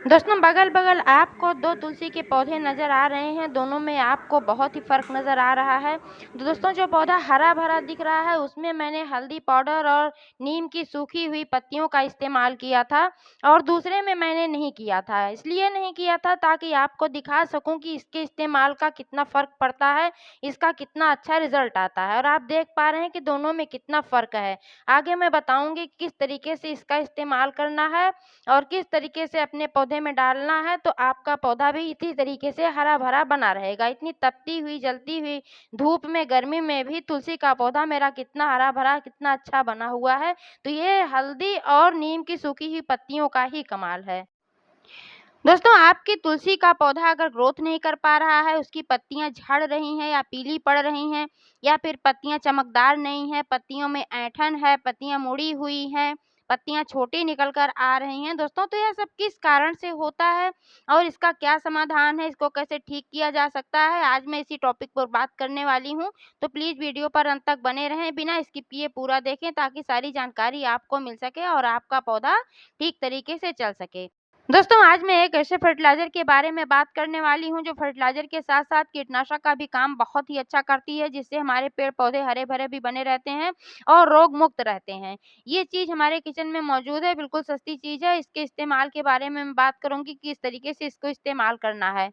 दोस्तों बगल-बगल आपको 2 तुलसी के पौधे नज़र आ रहे हैं, दोनों में आपको बहुत ही फ़र्क नज़र आ रहा है। तो दोस्तों जो पौधा हरा-भरा दिख रहा है उसमें मैंने हल्दी पाउडर और नीम की सूखी हुई पत्तियों का इस्तेमाल किया था और दूसरे में मैंने नहीं किया था। इसलिए नहीं किया था ताकि आपको दिखा सकूँ कि इसके इस्तेमाल का कितना फ़र्क पड़ता है, इसका कितना अच्छा रिज़ल्ट आता है और आप देख पा रहे हैं कि दोनों में कितना फ़र्क है। आगे मैं बताऊँगी किस तरीके से इसका इस्तेमाल करना है और किस तरीके से अपने पौधे में डालना है तो आपका पौधा भी इसी तरीके से हरा-भरा बना रहेगा। इतनी तपती हुई, जलती हुई धूप में, गर्मी में भी तुलसी का पौधा मेरा कितना हरा-भरा, कितना अच्छा बना हुआ है। तो ये हल्दी और नीम की सूखी हुई पत्तियों का ही कमाल है। दोस्तों आपकी तुलसी का पौधा अगर ग्रोथ नहीं कर पा रहा है, उसकी पत्तियाँ झड़ रही हैं या पीली पड़ रही हैं या फिर पत्तियाँ चमकदार नहीं हैं, पत्तियों में ऐंठन है, पत्तियाँ मुड़ी हुई हैं, पत्तियाँ छोटी निकल कर आ रही हैं दोस्तों, तो यह सब किस कारण से होता है और इसका क्या समाधान है, इसको कैसे ठीक किया जा सकता है, आज मैं इसी टॉपिक पर बात करने वाली हूँ। तो प्लीज़ वीडियो पर अंत तक बने रहें, बिना स्किप किए पूरा देखें ताकि सारी जानकारी आपको मिल सके और आपका पौधा ठीक तरीके से चल सके। दोस्तों आज मैं एक ऐसे फर्टिलाइज़र के बारे में बात करने वाली हूँ जो फर्टिलाइज़र के साथ-साथ कीटनाशक का भी काम बहुत ही अच्छा करती है, जिससे हमारे पेड़-पौधे हरे-भरे भी बने रहते हैं और रोग मुक्त रहते हैं। ये चीज़ हमारे किचन में मौजूद है, बिल्कुल सस्ती चीज़ है। इसके इस्तेमाल के बारे में मैं बात करूँगी कि किस तरीके से इसको इस्तेमाल करना है।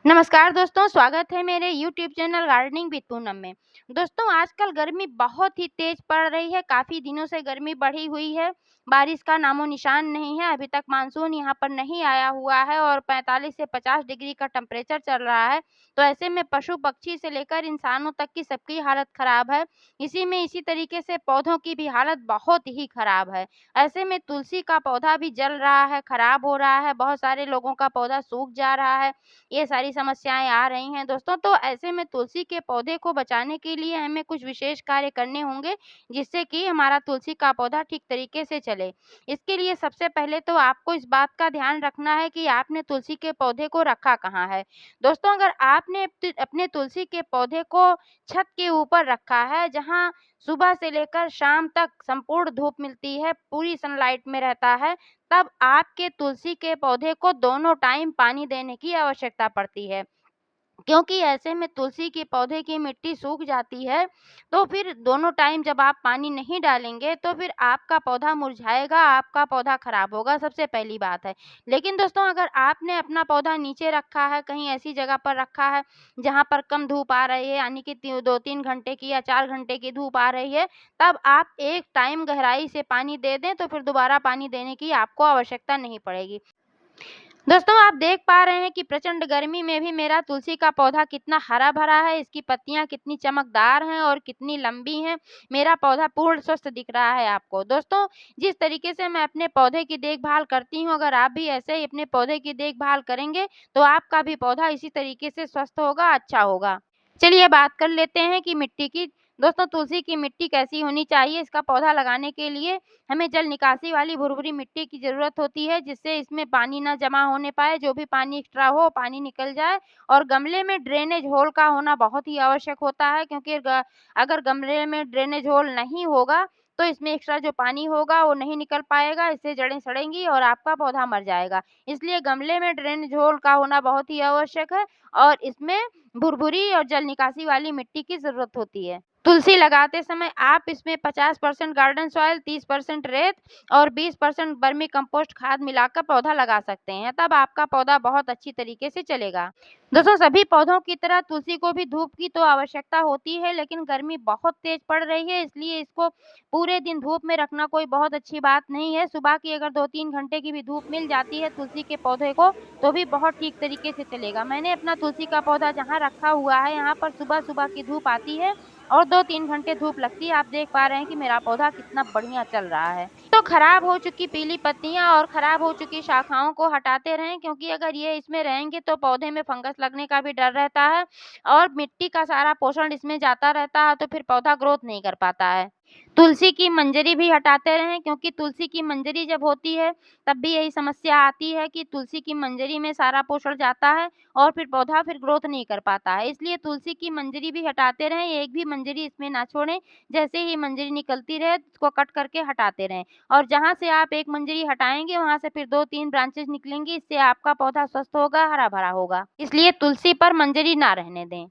नमस्कार दोस्तों, स्वागत है मेरे YouTube channel gardening with Poonam में। दोस्तों आजकल गर्मी बहुत ही तेज़ पड़ रही है, काफ़ी दिनों से गर्मी बढ़ी हुई है, बारिश का नामो-निशान नहीं है, अभी तक मानसून यहाँ पर नहीं आया हुआ है और 45 से 50 डिग्री का टेम्परेचर चल रहा है। तो ऐसे में पशु-पक्षी से लेकर इंसानों तक की सबकी हालत ख़राब है। इसी तरीके से पौधों की भी हालत बहुत ही ख़राब है। ऐसे में तुलसी का पौधा भी जल रहा है, ख़राब हो रहा है, बहुत सारे लोगों का पौधा सूख जा रहा है। ये सारी समस्याएँ आ रही हैं दोस्तों, तो ऐसे में तुलसी के पौधे को बचाने के लिए हमें कुछ विशेष कार्य करने होंगे, जिससे कि हमारा तुलसी का पौधा ठीक तरीके से चले। इसके लिए सबसे पहले तो आपको इस बात का ध्यान रखना है कि आपने तुलसी के पौधे को रखा कहाँ है। दोस्तों अगर आपने अपने तुलसी के पौधे को छत के ऊपर रखा है, जहाँ सुबह से लेकर शाम तक संपूर्ण धूप मिलती है, पूरी सनलाइट में रहता है, तब आपके तुलसी के पौधे को दोनों टाइम पानी देने की आवश्यकता पड़ती है। क्योंकि ऐसे में तुलसी के पौधे की मिट्टी सूख जाती है, तो फिर दोनों टाइम जब आप पानी नहीं डालेंगे, तो फिर आपका पौधा मुरझाएगा, आपका पौधा खराब होगा, सबसे पहली बात है। लेकिन दोस्तों अगर आपने अपना पौधा नीचे रखा है, कहीं ऐसी जगह पर रखा है, जहाँ पर कम धूप आ रही है, यानी कि 2-3 घंटे की या 4 घंटे की धूप आ रही है, तब आप एक टाइम गहराई से पानी दे दें, तो फिर दोबारा पानी देने की आपको आवश्यकता नहीं पड़ेगी। दोस्तों आप देख पा रहे हैं कि प्रचंड गर्मी में भी मेरा तुलसी का पौधा कितना हरा-भरा है, इसकी पत्तियाँ कितनी चमकदार हैं और कितनी लंबी हैं। मेरा पौधा पूर्ण स्वस्थ दिख रहा है आपको। दोस्तों, जिस तरीके से मैं अपने पौधे की देखभाल करती हूँ, अगर आप भी ऐसे ही अपने पौधे की देखभाल करेंगे, तो आपका भी पौधा इसी तरीके से स्वस्थ होगा, अच्छा होगा। चलिए बात कर लेते हैं कि मिट्टी की। दोस्तों तुलसी की मिट्टी कैसी होनी चाहिए? इसका पौधा लगाने के लिए हमें जल निकासी वाली भुरभुरी मिट्टी की ज़रूरत होती है, जिससे इसमें पानी ना जमा होने पाए, जो भी पानी एक्स्ट्रा हो, पानी निकल जाए और गमले में ड्रेनेज होल का होना बहुत ही आवश्यक होता है क्योंकि अगर गमले में ड्रेनेज होल नहीं होगा, तो इसमें एक्स्ट्रा जो पानी होगा, वो नहीं निकल पाएगा, इससे जड़ें सड़ेंगी और आपका पौधा मर जाएगा। इसलिए गमले में ड्रेनेज होल का होना बहुत ही आवश्यक है और इसमें भुरभुरी और जल निकासी वाली मिट्टी की ज़रूरत होती है। तुलसी लगाते समय आप इसमें 50% गार्डन सॉइल, 30% रेत और 20% वर्मी कंपोस्ट खाद मिलाकर पौधा लगा सकते हैं, तब आपका पौधा बहुत अच्छी तरीके से चलेगा। दोस्तों सभी पौधों की तरह तुलसी को भी धूप की तो आवश्यकता होती है, लेकिन गर्मी बहुत तेज़ पड़ रही है, इसलिए इसको पूरे दिन धूप में रखना कोई बहुत अच्छी बात नहीं है। सुबह की अगर 2-3 घंटे की भी धूप मिल जाती है तुलसी के पौधे को, तो भी बहुत ठीक तरीके से चलेगा। मैंने अपना तुलसी का पौधा जहाँ रखा हुआ है, यहाँ पर सुबह-सुबह की धूप आती है और 2-3 घंटे धूप लगती है। आप देख पा रहे हैं कि मेरा पौधा कितना बढ़िया चल रहा है। तो खराब हो चुकी पीली पत्तियाँ और खराब हो चुकी शाखाओं को हटाते रहें क्योंकि अगर ये इसमें रहेंगे तो पौधे में फंगस लगने का भी डर रहता है और मिट्टी का सारा पोषण इसमें जाता रहता है, तो फिर पौधा ग्रोथ नहीं कर पाता है। तुलसी की मंजरी भी हटाते रहें, क्योंकि तुलसी की मंजरी जब होती है तब भी यही समस्या आती है कि तुलसी की मंजरी में सारा पोषण जाता है और फिर पौधा फिर ग्रोथ नहीं कर पाता है। इसलिए तुलसी की मंजरी भी हटाते रहें, एक भी मंजरी इसमें ना छोड़ें। जैसे ही मंजरी निकलती रहे उसको कट करके हटाते रहें, और जहाँ से आप एक मंजरी हटाएँगे वहाँ से फिर 2-3 ब्रांचेज़ निकलेंगी। इससे आपका पौधा स्वस्थ होगा, हरा-भरा होगा। इसलिए तुलसी पर मंजरी ना रहने दें।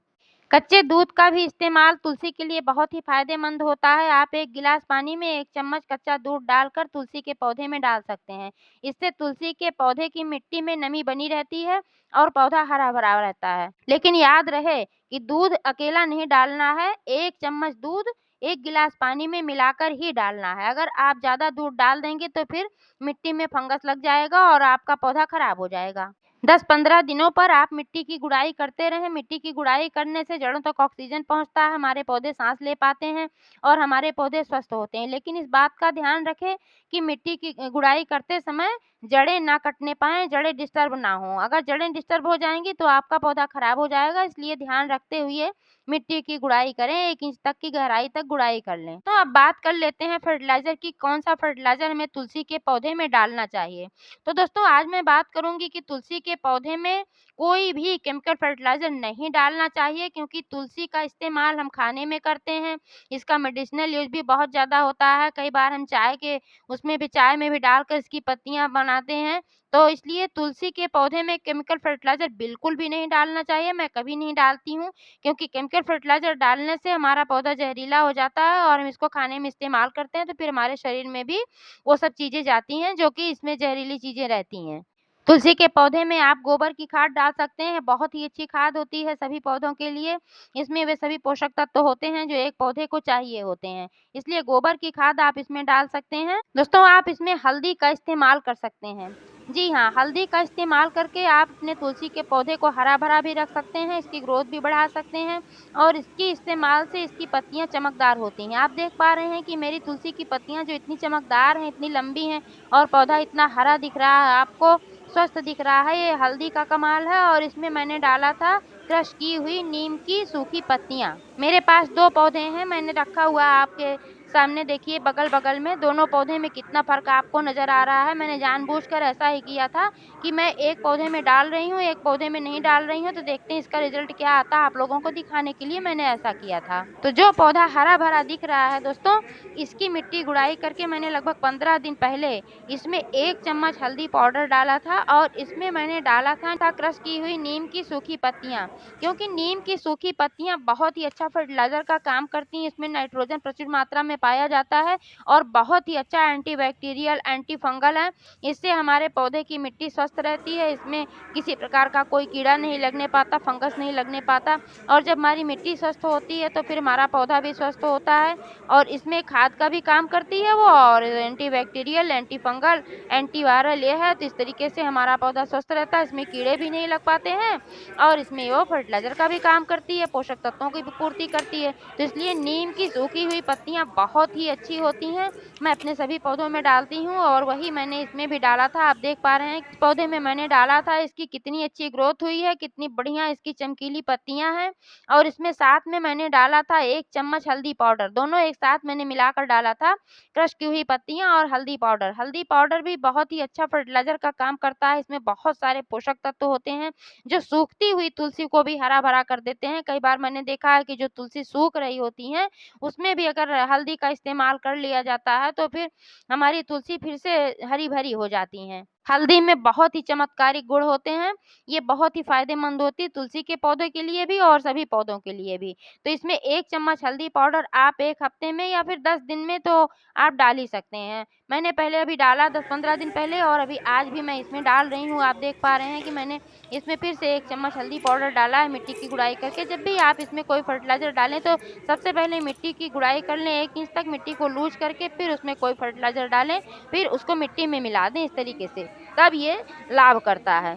कच्चे दूध का भी इस्तेमाल तुलसी के लिए बहुत ही फ़ायदेमंद होता है। आप 1 गिलास पानी में 1 चम्मच कच्चा दूध डालकर तुलसी के पौधे में डाल सकते हैं। इससे तुलसी के पौधे की मिट्टी में नमी बनी रहती है और पौधा हरा-भरा रहता है। लेकिन याद रहे कि दूध अकेला नहीं डालना है, 1 चम्मच दूध 1 गिलास पानी में मिलाकर ही डालना है। अगर आप ज़्यादा दूध डाल देंगे तो फिर मिट्टी में फंगस लग जाएगा और आपका पौधा खराब हो जाएगा। 10-15 दिनों पर आप मिट्टी की गुड़ाई करते रहें। मिट्टी की गुड़ाई करने से जड़ों तक ऑक्सीजन पहुँचता है, हमारे पौधे साँस ले पाते हैं और हमारे पौधे स्वस्थ होते हैं। लेकिन इस बात का ध्यान रखें कि मिट्टी की गुड़ाई करते समय जड़ें ना कटने पाएँ, जड़ें डिस्टर्ब ना हों। अगर जड़ें डिस्टर्ब हो जाएँगी तो आपका पौधा खराब हो जाएगा, इसलिए ध्यान रखते हुए मिट्टी की गुड़ाई करें, 1 इंच तक की गहराई तक गुड़ाई कर लें। तो अब बात कर लेते हैं फर्टिलाइज़र की, कौन-सा फर्टिलाइज़र हमें तुलसी के पौधे में डालना चाहिए। तो दोस्तों आज मैं बात करूँगी कि तुलसी के पौधे में कोई भी केमिकल फर्टिलाइज़र नहीं डालना चाहिए, क्योंकि तुलसी का इस्तेमाल हम खाने में करते हैं। इसका मेडिसिनल यूज़ भी बहुत ज़्यादा होता है। कई बार हम चाय में भी डालकर इसकी पत्तियाँ बनाते हैं। तो इसलिए तुलसी के पौधे में केमिकल फर्टिलाइज़र बिल्कुल भी नहीं डालना चाहिए। मैं कभी नहीं डालती हूँ, क्योंकि केमिकल फर्टिलाइज़र डालने से हमारा पौधा जहरीला हो जाता है और हम इसको खाने में इस्तेमाल करते हैं तो फिर हमारे शरीर में भी वो सब चीज़ें जाती हैं जो कि इसमें ज़हरीली चीज़ें रहती हैं। तुलसी के पौधे में आप गोबर की खाद डाल सकते हैं, बहुत ही अच्छी खाद होती है सभी पौधों के लिए। इसमें वे सभी पोषक तत्व होते हैं जो एक पौधे को चाहिए होते हैं, इसलिए गोबर की खाद आप इसमें डाल सकते हैं। दोस्तों आप इसमें हल्दी का इस्तेमाल कर सकते हैं। जी हाँ, हल्दी का इस्तेमाल करके आप अपने तुलसी के पौधे को हरा-भरा भी रख सकते हैं, इसकी ग्रोथ भी बढ़ा सकते हैं और इसके इस्तेमाल से इसकी पत्तियाँ चमकदार होती हैं। आप देख पा रहे हैं कि मेरी तुलसी की पत्तियाँ जो इतनी चमकदार हैं, इतनी लंबी हैं और पौधा इतना हरा दिख रहा है, आपको स्वस्थ दिख रहा है, ये हल्दी का कमाल है। और इसमें मैंने डाला था क्रश की हुई नीम की सूखी पत्तियाँ। मेरे पास 2 पौधे हैं, मैंने रखा हुआ है आपके सामने, देखिए बगल-बगल में दोनों पौधे में कितना फ़र्क आपको नज़र आ रहा है। मैंने जानबूझकर ऐसा ही किया था कि मैं एक पौधे में डाल रही हूँ, एक पौधे में नहीं डाल रही हूँ, तो देखते हैं इसका रिज़ल्ट क्या आता है। आप लोगों को दिखाने के लिए मैंने ऐसा किया था। तो जो पौधा हरा-भरा दिख रहा है दोस्तों, इसकी मिट्टी गुड़ाई करके मैंने लगभग 15 दिन पहले इसमें 1 चम्मच हल्दी पाउडर डाला था और इसमें मैंने डाला था क्रश की हुई नीम की सूखी पत्तियाँ, क्योंकि नीम की सूखी पत्तियाँ बहुत ही अच्छा फर्टिलाइज़र का काम करती हैं। इसमें नाइट्रोजन प्रचुर मात्रा में पाया जाता है और बहुत ही अच्छा एंटीबैक्टीरियल, एंटी फंगल है। इससे हमारे पौधे की मिट्टी स्वस्थ रहती है, इसमें किसी प्रकार का कोई कीड़ा नहीं लगने पाता, फंगस नहीं लगने पाता और जब हमारी मिट्टी स्वस्थ होती है तो फिर हमारा पौधा भी स्वस्थ होता है। और इसमें खाद का भी काम करती है वो, और एंटीबैक्टीरियल, एंटी फंगल, एंटीवायरल ये है, तो इस तरीके से हमारा पौधा स्वस्थ रहता है। इसमें कीड़े भी नहीं लग पाते हैं और इसमें वो फर्टिलाइज़र का भी काम करती है, पोषक तत्वों की भी पूर्ति करती है। तो इसलिए नीम की सूखी हुई पत्तियाँ बहुत ही अच्छी होती हैं। मैं अपने सभी पौधों में डालती हूँ और वही मैंने इसमें भी डाला था। आप देख पा रहे हैं इस पौधे में मैंने डाला था, इसकी कितनी अच्छी ग्रोथ हुई है, कितनी बढ़िया इसकी चमकीली पत्तियाँ हैं। और इसमें साथ में मैंने डाला था 1 चम्मच हल्दी पाउडर, दोनों एक साथ मैंने मिलाकर डाला था, क्रश की हुई पत्तियाँ और हल्दी पाउडर। हल्दी पाउडर भी बहुत ही अच्छा फर्टिलाइज़र का काम करता है, इसमें बहुत सारे पोषक तत्व होते हैं जो सूखती हुई तुलसी को भी हरा-भरा कर देते हैं। कई बार मैंने देखा है कि जो तुलसी सूख रही होती हैं, उसमें भी अगर हल्दी का इस्तेमाल कर लिया जाता है, तो फिर हमारी तुलसी फिर से हरी-भरी हो जाती हैं। हल्दी में बहुत ही चमत्कारिक गुण होते हैं, ये बहुत ही फ़ायदेमंद होती है तुलसी के पौधे के लिए भी और सभी पौधों के लिए भी। तो इसमें 1 चम्मच हल्दी पाउडर आप 1 हफ्ते में या फिर 10 दिन में तो आप डाल ही सकते हैं। मैंने पहले अभी डाला 10-15 दिन पहले और अभी आज भी मैं इसमें डाल रही हूँ। आप देख पा रहे हैं कि मैंने इसमें फिर से 1 चम्मच हल्दी पाउडर डाला है मिट्टी की गुड़ाई करके। जब भी आप इसमें कोई फर्टिलाइज़र डालें तो सबसे पहले मिट्टी की गुड़ाई कर लें, 1 इंच तक मिट्टी को लूज़ करके फिर उसमें कोई फर्टिलाइज़र डालें, फिर उसको मिट्टी में मिला दें इस तरीके से, तब ये लाभ करता है।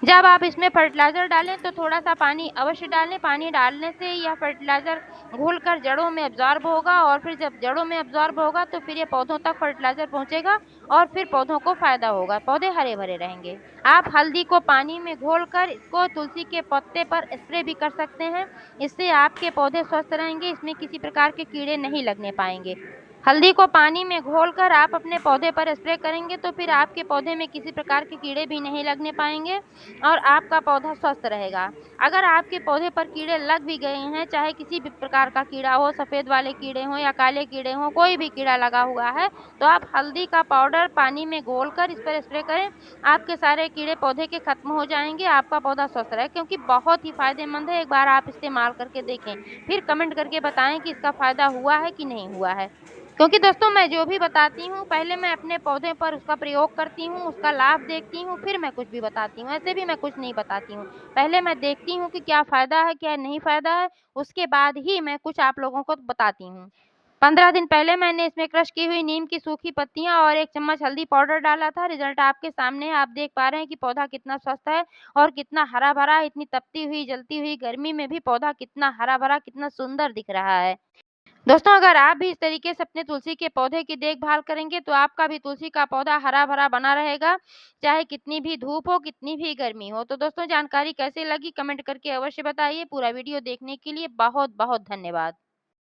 जब आप इसमें फर्टिलाइज़र डालें तो थोड़ा-सा पानी अवश्य डालें। पानी डालने से यह फर्टिलाइज़र घुलकर जड़ों में एब्ज़ॉर्ब होगा और फिर जब जड़ों में एब्ज़ॉर्ब होगा तो फिर ये पौधों तक फर्टिलाइज़र पहुँचेगा और फिर पौधों को फ़ायदा होगा, पौधे हरे-भरे रहेंगे। आप हल्दी को पानी में घोलकर इसको तुलसी के पत्ते पर स्प्रे भी कर सकते हैं। इससे आपके पौधे स्वस्थ रहेंगे, इसमें किसी प्रकार के कीड़े नहीं लगने पाएँगे। हल्दी को पानी में घोलकर आप अपने पौधे पर स्प्रे करेंगे तो फिर आपके पौधे में किसी प्रकार के कीड़े भी नहीं लगने पाएँगे और आपका पौधा स्वस्थ रहेगा। अगर आपके पौधे पर कीड़े लग भी गए हैं, चाहे किसी भी प्रकार का कीड़ा हो, सफ़ेद वाले कीड़े हों या काले कीड़े हों, कोई भी कीड़ा लगा हुआ है, तो आप हल्दी का पाउडर पानी में घोलकर इस पर स्प्रे करें। आपके सारे कीड़े पौधे के खत्म हो जाएँगे, आपका पौधा स्वस्थ रहे क्योंकि बहुत ही फ़ायदेमंद है। एक बार आप इस्तेमाल करके देखें, फिर कमेंट करके बताएँ कि इसका फ़ायदा हुआ है कि नहीं हुआ है। क्योंकि दोस्तों मैं जो भी बताती हूँ, पहले मैं अपने पौधे पर उसका प्रयोग करती हूँ, उसका लाभ देखती हूँ, फिर मैं कुछ भी बताती हूँ। ऐसे भी मैं कुछ नहीं बताती हूँ। पहले मैं देखती हूँ कि क्या फ़ायदा है, क्या नहीं फ़ायदा है, उसके बाद ही मैं कुछ आप लोगों को बताती हूँ। 15 दिन पहले मैंने इसमें क्रश की हुई नीम की सूखी पत्तियाँ और 1 चम्मच हल्दी पाउडर डाला था। रिज़ल्ट आपके सामने है, आप देख पा रहे हैं कि पौधा कितना स्वस्थ है और कितना हरा-भरा, इतनी तपती हुई, जलती हुई गर्मी में भी पौधा कितना हरा-भरा, कितना सुंदर दिख रहा है। दोस्तों अगर आप भी इस तरीके से अपने तुलसी के पौधे की देखभाल करेंगे तो आपका भी तुलसी का पौधा हरा-भरा बना रहेगा, चाहे कितनी भी धूप हो, कितनी भी गर्मी हो। तो दोस्तों जानकारी कैसी लगी कमेंट करके अवश्य बताइए। पूरा वीडियो देखने के लिए बहुत-बहुत धन्यवाद।